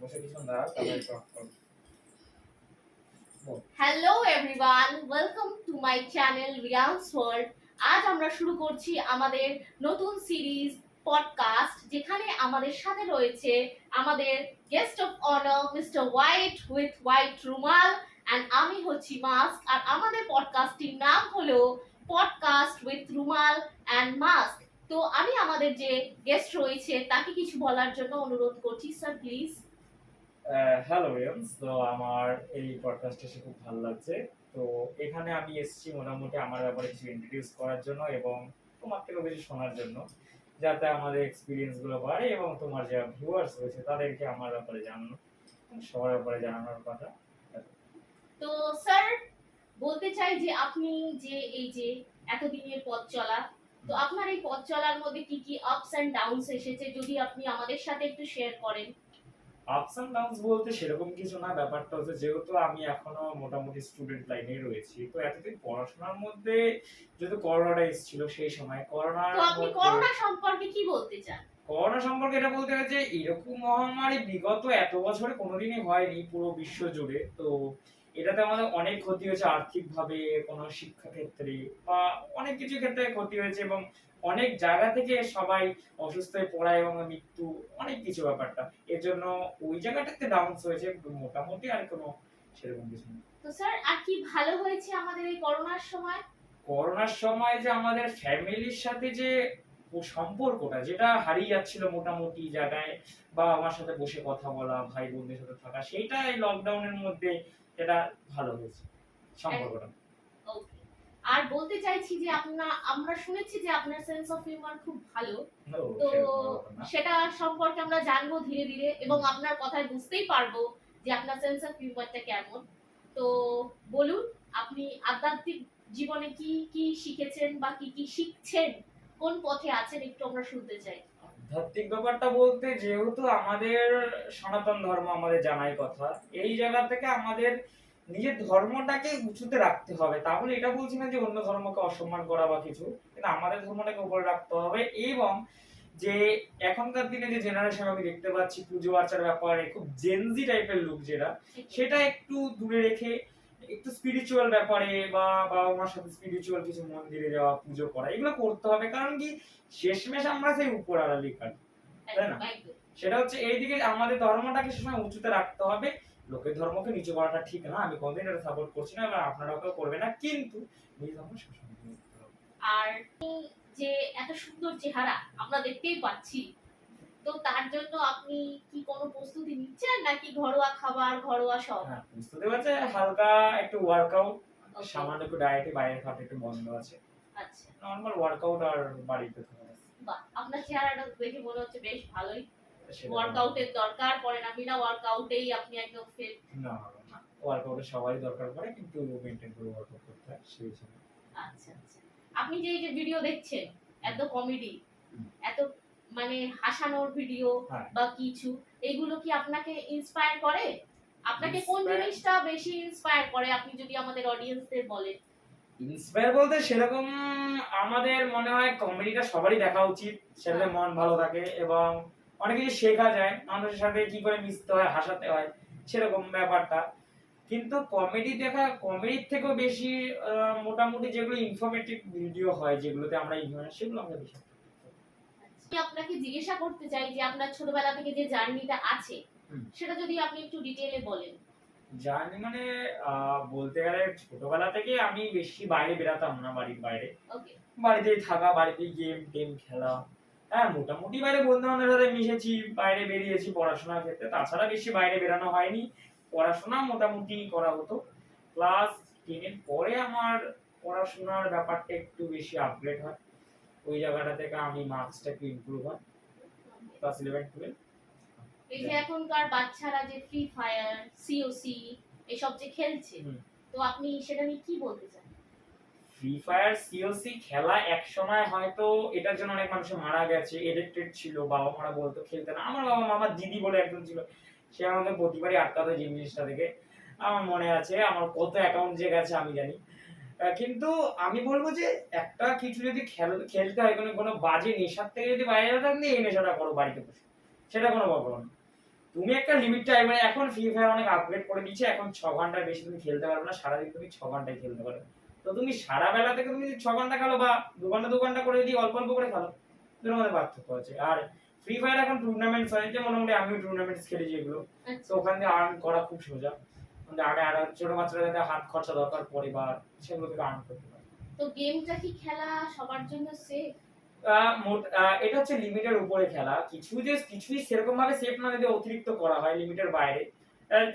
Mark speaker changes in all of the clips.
Speaker 1: বসে কিছুক্ষণ দাঁড়াও তারপরে টক করব।
Speaker 2: Hello everyone, welcome to my channel Rian's world. আজ আমরা শুরু করছি আমাদের নতুন সিরিজ পডকাস্ট, যেখানে আমাদের সাথে রয়েছে আমাদের guest of honour mister white with white রুমাল অ্যান্ড আমি হচ্ছি মাস্ক। আর আমাদের পডকাস্টটির নাম হলো পডকাস্ট উইথ রুমাল অ্যান্ড মাস্ক। তো আমি আমাদের যে গেস্ট রয়েছে তাকে কিছু বলার জন্য অনুরোধ করছি। Sir please.
Speaker 1: হ্যালো রিয়ান্স, তো আমার এই পডকাস্টে এসে খুব ভালো লাগছে। তো এখানে আমি এসেছি মোটামুটি আমার ব্যাপারে কিছু ইন্ট্রোডিউস করার জন্য এবং তোমার থেকেও কিছু শোনার জন্য, যাতে আমাদের এক্সপিরিয়েন্সগুলো বাড়ে এবং তোমার যে ভিউয়ার্স রয়েছে তাদেরকে আমার ব্যাপারে জানানো, সবার ব্যাপারে জানানোর কথা।
Speaker 2: তো স্যার, বলতে চাই যে আপনি যে এই যে এতদিনের পথ চলা, তো আপনার এই পথ চলার মধ্যে কি কি আপস এন্ড ডাউনস এসেছে, যদি আপনি আমাদের সাথে একটু শেয়ার করেন।
Speaker 1: আপস এন্ড ডাউনস বলতে সেরকম কিছু না, ব্যাপারটা হচ্ছে যেহেতু আমি এখনো মোটামুটি স্টুডেন্ট লাইনে রয়েছি, তো এতদিন পড়াশোনার মধ্যে যেহেতু করোনাটা এসেছিল, সেই সময়
Speaker 2: তো আপনি করোনা সম্পর্কে কি বলতে চান?
Speaker 1: করোনা সম্পর্কে এটা বলতে গেলে যে এরকম মহামারী বিগত এত বছরে কোনোদিনই হয়নি পুরো বিশ্ব জুড়ে। তো এটাতে আমাদের অনেক ক্ষতি হয়েছে, আর্থিকভাবে, কোনো শিক্ষা ক্ষেত্রে বা অনেক কিছু ক্ষেত্রে ক্ষতি হয়েছে এবং অনেক জায়গা থেকে সবাই অসুস্থ হয়ে পড়া এবং মৃত্যু, অনেক কিছু ব্যাপারটা এর জন্য ওই জায়গাটাতে ডাউনস হয়েছে মোটামুটি, আর কোনো সেরকম কিছু না।
Speaker 2: তো স্যার, আর কি ভালো হয়েছে আমাদের এই করোনার সময়?
Speaker 1: করোনার সময় যে আমাদের ফ্যামিলির সাথে যে সম্পর্কটা যেটা হারিয়ে যাচ্ছিল মোটামুটি জায়গায়, বা আমার সাথে বসে কথা বলা, ভাই বোনদের সাথে থাকা, সেইটা এই লকডাউনের মধ্যে এটা ভালো হয়েছে সম্পর্কটা।
Speaker 2: ওকে। আর বলতে চাইছি যে আমরা শুনেছি যে আপনার সেন্স অফ হিউমার খুব ভালো। তো সেটা সম্পর্কে আমরা জানবো ধীরে ধীরে, এবং আপনার কথায় বুঝতেই পারবো যে আপনার সেন্স অফ হিউমারটা কেমন। তো বলুন, আপনি আধ্যাত্মিক জীবনে কি কি শিখেছেন বা কি কি শিখছেন, কোন পথে আছেন, একটু আমরা শুনতে চাই।
Speaker 1: আধ্যাত্মিক ব্যাপারটা বলতে যেহেতু আমাদের সনাতন ধর্ম আমাদের জানাই কথা, এই জায়গা থেকে আমাদের নিজের ধর্মটাকে উঁচুতে রাখতে হবে। তাহলে এটা বলছি না যে অন্য ধর্মকে অসম্মান করা বা কিছু, কিন্তু আমাদের ধর্মটাকে উপরে রাখতে হবে। এবং যে এখনকার দিনে যে জেনারেশন আমি দেখতে পাচ্ছি পুজো আর্চার ব্যাপারে খুব জেনজি টাইপের লোক, যেটা সেটা একটু দূরে রেখে একটু স্পিরিচুয়াল ব্যাপারে বা বাবা মার সাথে স্পিরিচুয়াল কিছু মন্দিরে যাওয়া, পুজো করা, এগুলো করতে হবে। কারণ কি, শেষমেশ আমরা সেই উপর আড়ালি কাজ, তাই না? সেটা হচ্ছে এইদিকে আমাদের ধর্মটাকে সবসময় উঁচুতে রাখতে হবে। লোকের ধর্মকে নিচু করাটা ঠিক না, আমি কোনদিন এটা সাপোর্ট করছি না এবং আপনারাও কেউ করবে না, কিন্তু নিজ ধর্ম সবসময় করতে হবে।
Speaker 2: আর যে এত সুন্দর চেহারা আমরা দেখতেই পাচ্ছি, তো তার জন্য আপনি কি কোনো প্রস্তুতি নিচ্ছেন, নাকি ঘরোয়া খাবার, ঘরোয়া সব?
Speaker 1: হ্যাঁ, বুঝতে পারছে, হালকা একটু ওয়ার্কআউট, সামান্য একটু ডায়েটে বাইরের খাওয়া একটু বন্ধ আছে।
Speaker 2: আচ্ছা,
Speaker 1: নরমাল ওয়ার্কআউট আর বাড়িতে থাকা।
Speaker 2: বাহ, আপনার চেহারাটা দেখে মনে হচ্ছে বেশ ভালোই। ওয়ার্কআউটের দরকার পড়ে না, বিনা ওয়ার্কআউটেই আপনি একদম ফিট?
Speaker 1: না, ওয়ার্কআউটে সবারই দরকার পড়ে, কিন্তু মেইনটেইন করে ওয়ার্কআউট করতে হয় সেই জন্য।
Speaker 2: আচ্ছা আচ্ছা। আপনি যে এই যে ভিডিও দেখছেন, এত কমেডি, এত মানে হাসানোর ভিডিও বা কিছু, এগুলো কি আপনাকে ইন্সপায়ার করে? আপনাকে কোন জিনিসটা বেশি ইন্সপায়ার করে, আপনি যদি আমাদের অডিয়েন্সদের বলেন।
Speaker 1: ইন্সপায়ার বলতে সেরকম আমাদের মনে হয় কমেডিটা সবারই দেখা উচিত, সেটাতে মন ভালো থাকে এবং অনেক কিছু শেখা যায়, মানুষের সাথে কি করে মিশতে হয়, হাসাতে হয়, সেরকম ব্যাপারটা। কিন্তু কমেডি দেখা, কমেডির থেকেও বেশি মোটামুটি যেগুলো ইনফরমেটিভ ভিডিও হয়, যেগুলোতে আমরা ইনফরমেশন, সেগুলো আমরা বেশি।
Speaker 2: আমি আপনাকে জিজ্ঞাসা করতে চাই যে আপনার ছোটবেলা থেকে যে জার্নিটা আছে, সেটা যদি আপনি একটু ডিটেইলে বলেন।
Speaker 1: জানি মানে বলতে গেলে ছোটবেলা থেকে আমি বেশি বাইরে বেরাতাম না, বাড়ির বাইরে।
Speaker 2: ওকে।
Speaker 1: বাড়িতেই থাকা, বাড়িতেই গেম টেম খেলা। হ্যাঁ, মোটামুটি বাইরে বন্ধু বান্ধবের সাথে মিশেছি, বাইরে বেরিয়েছি পড়াশোনার ক্ষেত্রে, তাছাড়া বেশি বাইরে বেরানো হয়নি। পড়াশোনা মোটামুটি করা হতো। ক্লাস 10 এর পরে আমার পড়াশোনার ব্যাপারটা একটু বেশি আপগ্রেড হয়, ওই জায়গাটা থেকে আমি মার্কসটা একটু ইমপ্রুভ হয় ক্লাস 11 12।
Speaker 2: এই যে এখনকার বাচ্চারা যে ফ্রি ফায়ার, সিওসি এসব যে খেলছে, তো আপনি সেটা নিয়ে কি বলতে চান?
Speaker 1: ফ্রি ফায়ার সিওসি খেলা এক সময় হয়তো এটার জন্য অনেক মানুষ মারা গেছে, এডিক্টেড ছিল, বাবা মারা বলতো খেলতে না। আমার বাবা মা, আমার দিদি বলে একজন ছিল, সে আমাকে প্রতিবারই আটকাতো জিনিসটা থেকে। আমার মনে আছে আমার কত অ্যাকাউন্ট যে গেছে আমি জানি। কিন্তু আমি বলবো যে একটা কিছু যদি খেলতে হয়, কোনো বাজে নেশার থেকে যদি বাইরে থাকলে এই নেশাটা করো বাড়িতে বসে, সেটা কোনো প্রবলেম না। তুমি একটা লিমিট টাইম, মানে এখন ফ্রি ফায়ার অনেক আপগ্রেড করে দিয়েছে, এখন 6 ঘন্টার বেশি তুমি খেলতে পারবে না, সারাদিন তুমি 6 ঘন্টায় খেলতে পারবে। তো তুমি সারা বেলা থেকে তুমি 6 ঘন্টা খেলো বা 2 ঘন্টা করে দিয়ে অল্প অল্প করে খেলো, দুটোর মধ্যে পার্থক্য আছে। আর ফ্রি ফায়ার এখন টুর্নামেন্টস হয়, যে মোটামুটি আমিও টুর্নামেন্টস খেলেছি এগুলো, তো ওখান থেকে আর্ন করা খুব সোজা। মানে আগে আর ছোট বাচ্চাদের হাত খরচা দরকার পড়ে বা সেগুলো থেকে আর্ন করতে পারে।
Speaker 2: তো গেমটা কি খেলা সবার জন্য সেফ?
Speaker 1: এটা হচ্ছে লিমিটের উপরে খেলা, কিছুই সেরকম ভাবে সেফ না, যদি অতিরিক্ত করা হয় লিমিটের বাইরে।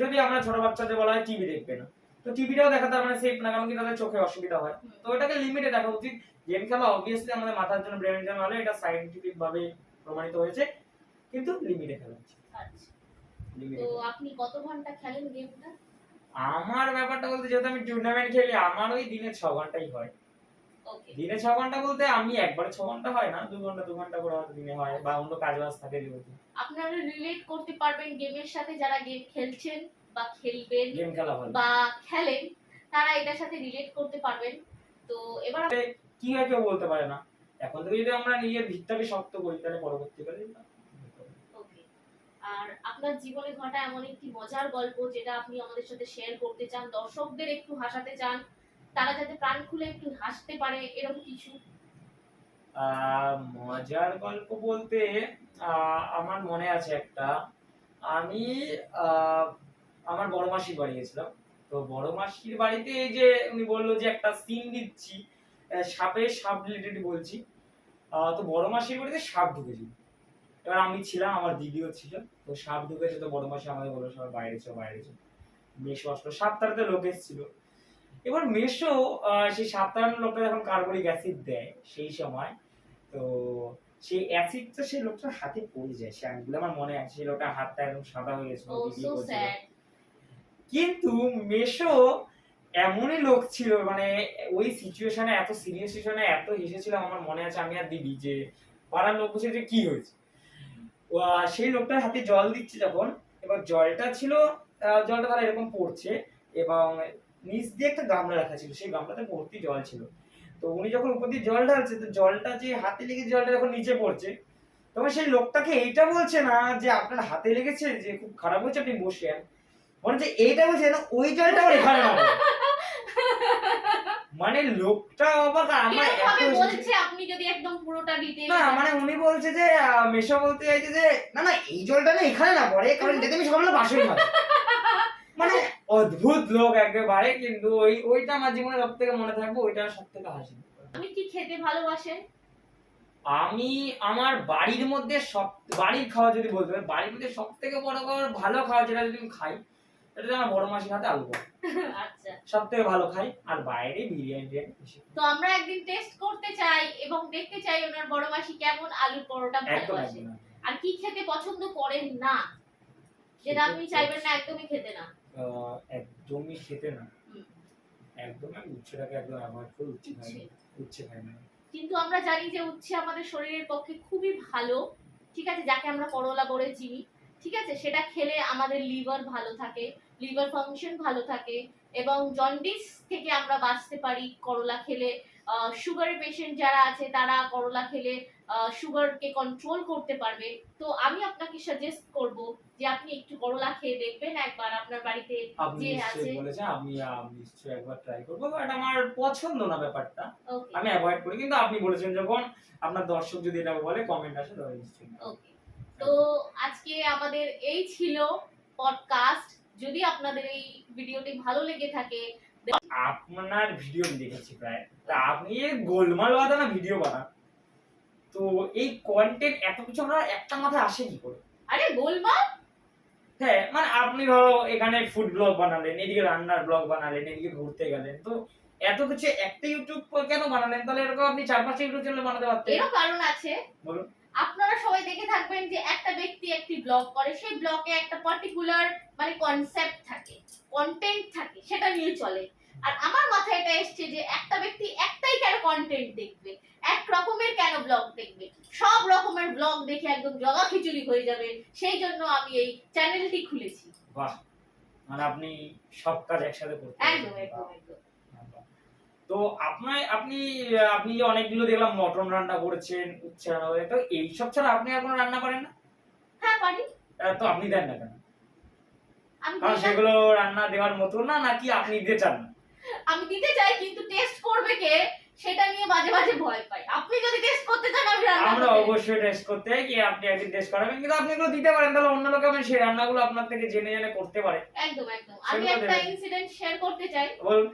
Speaker 1: যদি আমরা ছোট বাচ্চাদের বলা হয় টিভি দেখবে না, তো টিভিটাও দেখা তার মানে সেফ না, কারণ কি তাদের চোখে অসুবিধা হয়। তো এটাকে লিমিটে দেখা উচিত। গেম খেলা অবভিয়াসলি আমাদের মাথার জন্য, ব্রেনের জন্য ভালো, এটা সায়েন্টিফিক ভাবে প্রমাণিত হয়েছে, কিন্তু লিমিটে খেলা উচিত।
Speaker 2: আচ্ছা,
Speaker 1: লিমিটে
Speaker 2: তো আপনি কত ঘন্টা খেলেন গেমটা?
Speaker 1: আমার ব্যাপারটা বলতে, যেহেতু আমি টুর্নামেন্ট খেলি, আমার ওই দিনে 6 ঘন্টাই হয়।
Speaker 2: ওকে।
Speaker 1: দিনে 6 ঘন্টা বলতে আমি একবারে 6 ঘন্টা হয় না, 2 ঘন্টা করে হয়তো দিনে হয়, বা অন্য কাজ বাজ থাকে যেহেতু।
Speaker 2: আপনারা রিলেট করতে পারবেন গেমের সাথে, যারা গেম খেলছেন বা খেলবেন
Speaker 1: গেম খেলা ভালো।
Speaker 2: বা খেলেন, তারা এটার সাথে রিলেট করতে পারবেন। তো এবার
Speaker 1: কি হয় কেউ বলতে পারে না, এখন থেকে যদি আমরা নিজের ভিতটাকে শক্ত করি, তাহলে পরবর্তীকালে
Speaker 2: ওকে, আর আপনার জীবনে ঘটা এমন একটি মজার গল্প যেটা আপনি আমাদের সাথে শেয়ার করতে চান, দর্শকদের একটু হাসাতে চান, তারা যাতে প্রাণ খুলে একটু হাসতে পারে, এরকম কিছু?
Speaker 1: মজার গল্প বলতে আমার মনে আছে একটা। আমি আমার বড় মাসির বাড়ি গেছিলাম। তো বড় মাসির বাড়িতে এই যে উনি বললো যে একটা সিন দিচ্ছি, সাপ রিলেটেড বলছি। তো বড় মাসির বাড়িতে সাপ ঢুকেছিল। এবার আমি ছিলাম, আমার দিদিও ছিল। তো সাপ ঢুকেছে, তো বড় মাসি আমাদের বললো সবাই বাইরে চো বাইরে চো। মেশো আসলো, সাপ তাড়াতে লোক এসেছিল। এবার মেশো সেই সাপ তাড়ানোর লোকটা যখন কার্বলিক অ্যাসিড দেয় সেই সময়, তো সেই অ্যাসিডটা সেই লোকটার হাতে পড়ে যায়, সে আঙুলে আমার মনে আছে, সেই লোকটার হাতটা একদম সাদা হয়ে গেছিল,
Speaker 2: ও
Speaker 1: দিদি
Speaker 2: সো
Speaker 1: বলছিল।
Speaker 2: স্যাড।
Speaker 1: কিন্তু মেশো এমনই লোক ছিল, মানে ওই সিচুয়েশনে, এত সিরিয়াস সিচুয়েশনে এত হেসেছিল আমার মনে আছে, আমি আর দিদি, যে পাড়ার লোক বসে যে কি হয়েছে। সেই লোকটার হাতে জল দিচ্ছে যখন, এবার জলটা ছিল, জলটা তারা এরকম পড়ছে, এবং নিচ দিয়ে একটা গামলা রাখা ছিল, সেই গামলাতে ভর্তি জল ছিল। তো উনি যখন উপর দিয়ে জল ঢালছে, তো জলটা যে হাতে লেগে জলটা যখন নিচে পড়ছে, তখন সেই লোকটাকে এইটা বলছে না যে আপনার হাতে লেগেছে, যে খুব খারাপ হয়েছে আপনি বসেন, মনে হচ্ছে এইটা বলছে না, ওই জলটা আমার এখানে না। মানে লোকটা অবাক, আমার এত
Speaker 2: কিভাবে
Speaker 1: হেসেছি।
Speaker 2: বলছে, আপনি যদি একদম পুরোটা ডিটেইল।
Speaker 1: না মানে উনি বলছে যে মেশো বলতে চাইছে যে না না এই জলটা না এখানে না পড়ে, কারণ এটাতে আমি সকালে বাসন খাই। মানে অদ্ভুত লোক একেবারে, কিন্তু ওইটা আমার জীবনে সব থেকে মনে থাকবে, ওইটা সব থেকে হাসি।
Speaker 2: আপনি কি খেতে ভালোবাসেন?
Speaker 1: আমি আমার বাড়ির মধ্যে বাড়ির খাওয়া যদি বলতে হয়, বাড়ির মধ্যে সব থেকে বড় ভালো খাওয়া যেটা যদি আমি খাই, এটা আমার বড় মাসির হাতে আলু পরোটা।
Speaker 2: আচ্ছা,
Speaker 1: সব থেকে ভালো খাই, আর বাইরে বিরিয়ানি বেশি।
Speaker 2: তো আমরা একদিন টেস্ট করতে চাই এবং দেখতে চাই ওনার বড় মাসি কেমন আলুর পরোটা
Speaker 1: একদম
Speaker 2: ভালোবাসে।
Speaker 1: একদম।
Speaker 2: আর কি খেতে পছন্দ করেন না, যেটা আপনি চাইবেন না একদমই খেতে না?
Speaker 1: একদমই খেতে না,
Speaker 2: হুম,
Speaker 1: একদম আমি উচ্ছেটাকে একদম অ্যাভয়েড করি, উচ্ছে খাই না, উচ্ছে খাই না।
Speaker 2: কিন্তু আমরা জানি যে উচ্ছে আমাদের শরীরের পক্ষে খুবই ভালো, ঠিক আছে, যাকে আমরা করলা বলে চিনি, ঠিক আছে, সেটা খেলে আমাদের লিভার ভালো থাকে, লিভার ফাংশন ভালো থাকে, এবং জন্ডিস থেকে আমরা বাঁচতে পারি করলা খেলে। সুগারের পেশেন্ট যারা আছে তারা করলা খেলে সুগারকে কন্ট্রোল করতে পারবে। তো আমি আপনাকে সাজেস্ট করব যে আপনি একটু করলা খেয়ে দেখবেন একবার আপনার বাড়িতে
Speaker 1: আপনি
Speaker 2: যে আছে।
Speaker 1: নিশ্চয়ই বলেছেন, আমি নিশ্চয়ই একবার ট্রাই করব, বাট আমার পছন্দ না ব্যাপারটা,
Speaker 2: ওকে
Speaker 1: আমি অ্যাভয়েড করি। কিন্তু আপনি বলেছেন যখন, আপনার দর্শক যদি এটা বলে কমেন্ট আসে, তাহলে নিশ্চয়ই।
Speaker 2: ওকে, তো আজকে আমাদের এই ছিল পডকাস্ট। যদি আপনাদের এই ভিডিওটি ভালো লেগে থাকে,
Speaker 1: আপনার ভিডিও দেখেছি প্রায়, তা আপনি গোলমাল বাঁধানো ভিডিও বানান, তো এই কন্টেন্ট এত কিছু আমরা একটা মাথায় আসে কি করে?
Speaker 2: আরে গোলমাল,
Speaker 1: হ্যাঁ মানে আপনি ধরো এখানে ফুড ব্লগ বানালেন, এদিকে রান্নার ব্লগ বানালেন, এদিকে ঘুরতে গেলেন, তো এত কিছু একটা ইউটিউব কেন বানালেন? তাহলে এরকম আপনি 4-5টা ইউটিউব চ্যানেল বানাতে পারতেন।
Speaker 2: এরও কারণ আছে।
Speaker 1: বলুন।
Speaker 2: আপনারা সবাই দেখে থাকবেন যে একটা ব্যক্তি একটি ব্লগ করে, সেই ব্লগে একটা পার্টিকুলার মানে কনসেপ্ট থাকে, কন্টেন্ট থাকে, সেটা নিয়ে চলে। আর আমার মাথায় এটা এসছে যে একটা ব্যক্তি একটাই কেন কন্টেন্ট দেখবে, এক রকমের কেন ব্লগ দেখবে, সব রকমের ব্লগ দেখে একদম জগা খিচুড়ি হয়ে যাবে, সেই জন্য আমি এই চ্যানেলটি খুলেছি।
Speaker 1: বাহ, মানে আপনি সব কাজ একসাথে করতে
Speaker 2: একদম
Speaker 1: পারেন।
Speaker 2: একদম একদম।
Speaker 1: তো আপনি আপনি যে অনেকগুলো দেখলাম মটন রান্না করেছেন, উচ্ছে রান্না করেছেন, তো এইসব ছাড়া আপনি আর কোনো রান্না করেন না?
Speaker 2: হ্যাঁ পারি।
Speaker 1: তো আপনি দেন না কেন?
Speaker 2: আমি
Speaker 1: কারণ
Speaker 2: দিই না।
Speaker 1: সেগুলো রান্না দেওয়ার মতো না, নাকি আপনি দিতে চান না?
Speaker 2: আমি দিতে চাই, কিন্তু টেস্ট করবে কে সেটা নিয়ে মাঝে মাঝে ভয় পাই। আপনি যদি টেস্ট করতে চান আমি রান্না
Speaker 1: আমরা
Speaker 2: করে
Speaker 1: অবশ্যই টেস্ট করতে হয় কি, আপনি একদিন টেস্ট করাবেন, কিন্তু আপনি এগুলো দিতে পারেন, তাহলে অন্য লোক আমি সেই রান্নাগুলো আপনার থেকে জেনে জেনে করতে পারে।
Speaker 2: একদম একদম। আমি
Speaker 1: সেগুলো
Speaker 2: একটা
Speaker 1: দেবেন।
Speaker 2: ইনসিডেন্ট শেয়ার করতে চাই।
Speaker 1: বলুন।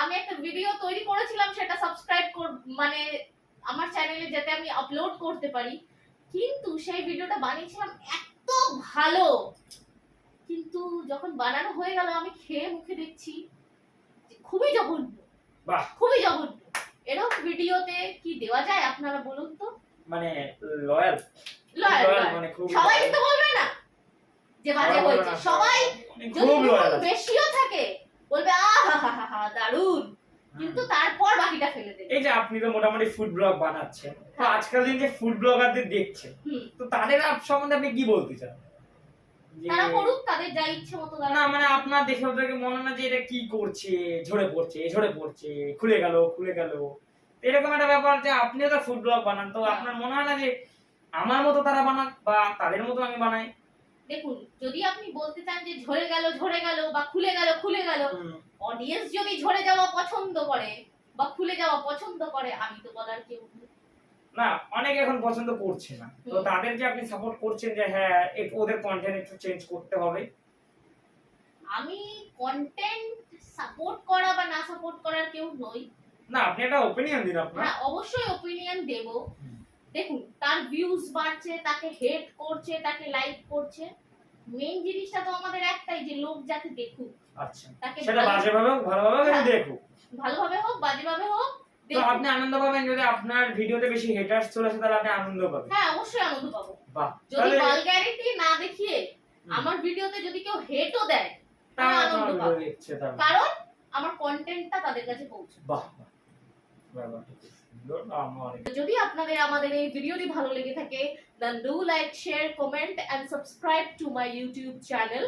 Speaker 2: আমি একটা ভিডিও তৈরি করেছিলাম, সেটা সাবস্ক্রাইব মানে আমার চ্যানেলে যাতে আমি আপলোড করতে পারি, কিন্তু সেই ভিডিওটা বানিয়েছিলাম এত ভালো, কিন্তু যখন বানানো হয়ে গেল আমি খেয়ে মুখে দেখছি যে খুবই জঘন্য,
Speaker 1: বাহ,
Speaker 2: খুবই জঘন্য। এরকম ভিডিওতে কি দেওয়া যায় আপনারা বলুন তো?
Speaker 1: মানে লয়াল
Speaker 2: লয়াল
Speaker 1: মানে খুব
Speaker 2: সবাই কিন্তু বলবে না যে বাজে হয়েছে, সবাই
Speaker 1: মানে
Speaker 2: যদি
Speaker 1: খুব লয়াল
Speaker 2: একটু বেশিও থাকে বলবে আহা দারুন, কিন্তু তারপর বাকিটা ফেলে দেবে।
Speaker 1: এই যে আপনি তো মোটামুটি ফুড ব্লগ বানাচ্ছেন, তো
Speaker 2: হ্যাঁ।
Speaker 1: আজকাল দিন যে ফুড ব্লগারদের দেখছেন,
Speaker 2: হুম,
Speaker 1: তো তাদের সম্বন্ধে আপনি কি বলতে চান? যে
Speaker 2: তারা করুক, তাদের যা ইচ্ছে মতো তারা।
Speaker 1: না মানে আপনার দেখে ওদেরকে মনে হয় না যে এটা কি করছে, ঝরে পড়ছে ঝরে পড়ছে, খুলে গেল খুলে গেল, এরকম একটা ব্যাপার যে আপনিও তো ফুড ব্লগ বানান, তো
Speaker 2: হ্যাঁ।
Speaker 1: আপনার মনে হয় না যে আমার মতো তারা বানাক বা তাদের মতো আমি বানাই?
Speaker 2: দেখুন, যদি আপনি বলতে চান যে ঝরে গেল বা খুলে গেল, অডিয়েন্স যদি ঝরে যাওয়া পছন্দ করে বা খুলে যাওয়া পছন্দ করে, আমি তো বলার কেউ নেই।
Speaker 1: না, অনেকে এখন পছন্দ করছে না, তো তাদের যে আপনি সাপোর্ট করছেন যে হ্যাঁ ওদের কন্টেন্ট একটু চেঞ্জ করতে হবে।
Speaker 2: আমি কন্টেন্ট সাপোর্ট করা বা না সাপোর্ট করার কেউ নই।
Speaker 1: না, আপনি একটা ওপিনিয়ন দিন আপনার।
Speaker 2: হ্যাঁ, অবশ্যই ওপিনিয়ন দেব। দেখুন, তার ভিউজ বাড়ছে, তাকে হেট করছে, তাকে লাইক করছে, মেইন জিনিসটা তো আমাদের একটাই, যে লোক যাতে দেখুক।
Speaker 1: আচ্ছা,
Speaker 2: তাকে
Speaker 1: সেটা বাজেভাবে হোক ভালোভাবে হোক,
Speaker 2: হ্যাঁ।
Speaker 1: দেখুক।
Speaker 2: ভালোভাবে হোক বাজেভাবে হোক
Speaker 1: তো
Speaker 2: দেখুক।
Speaker 1: আপনি আনন্দ পাবেন যদি আপনার ভিডিওতে বেশি হেটার্স চলে আসে, তাহলে আপনি আনন্দ পাবেন।
Speaker 2: হ্যাঁ, অবশ্যই আনন্দ পাবো।
Speaker 1: বাহ,
Speaker 2: যদি
Speaker 1: তাহলে
Speaker 2: ভালগ্যারিটি না দেখিয়ে আমার ভিডিওতে যদি কেউ হেটও দেয়, আমি
Speaker 1: তাও
Speaker 2: আনন্দ
Speaker 1: আপনার
Speaker 2: পাবো,
Speaker 1: দেখছে তার
Speaker 2: কারণ আমার কন্টেন্টটা তাদের কাছে পৌঁছে।
Speaker 1: বাহ বাহ, ব্যাপারটা খুব সুন্দর। আমার
Speaker 2: যদি আপনাদের আমাদের এই ভিডিওটি ভালো লেগে থাকে, then do like, share, comment and subscribe to my YouTube channel.